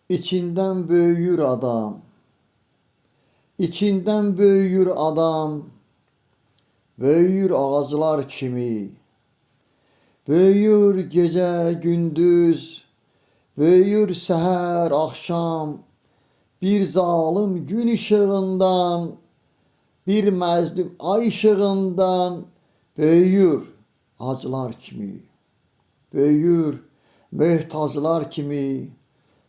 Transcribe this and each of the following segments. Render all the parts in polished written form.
İçinden büyür adam. İçinden büyür adam. Büyür ağaclar kimi. Büyür gece gündüz. Büyür seher akşam. Bir zalim gün ışığından, bir məzlum ay ışığından büyür acılar kimi. Büyür möhtaclar kimi.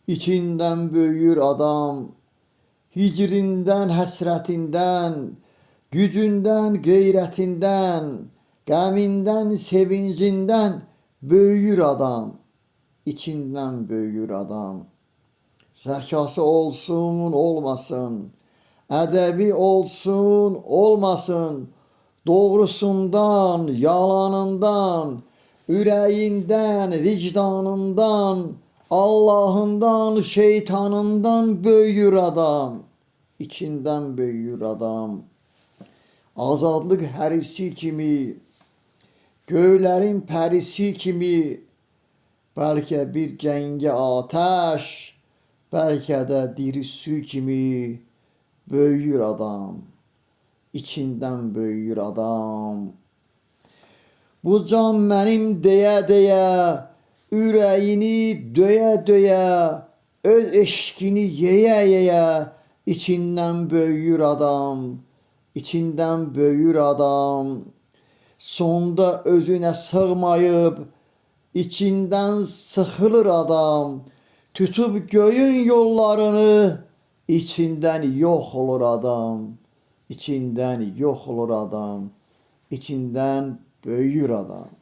İçinden büyür adam. Hicrinden, həsrətindən, gücündən, qeyrətindən, qəmindən, sevincindən büyür adam. İçindən büyür adam. Zəkası olsun, olmasın. Ədəbi olsun, olmasın. Doğrusundan, yalanından, ürəyindən, vicdanından, Allahından, şeytanından büyür adam. İçindən büyür adam. Azadlıq hərisi kimi, göylərin pərisi kimi, bəlkə bir cəngə atəş, bəlkə də diri su kimi büyür adam. İçindən büyür adam. Bu can mənim deyə-deyə, ürəyini döyə-döyə, öz eşkini yeyə-yeyə, içindən büyür adam. İçindən büyür adam. Sonda özünə sığmayıb, içindən sıxılır adam. Tutub göyün yollarını, içindən yox olur adam. İçindən yox olur adam. İçindən büyür adam.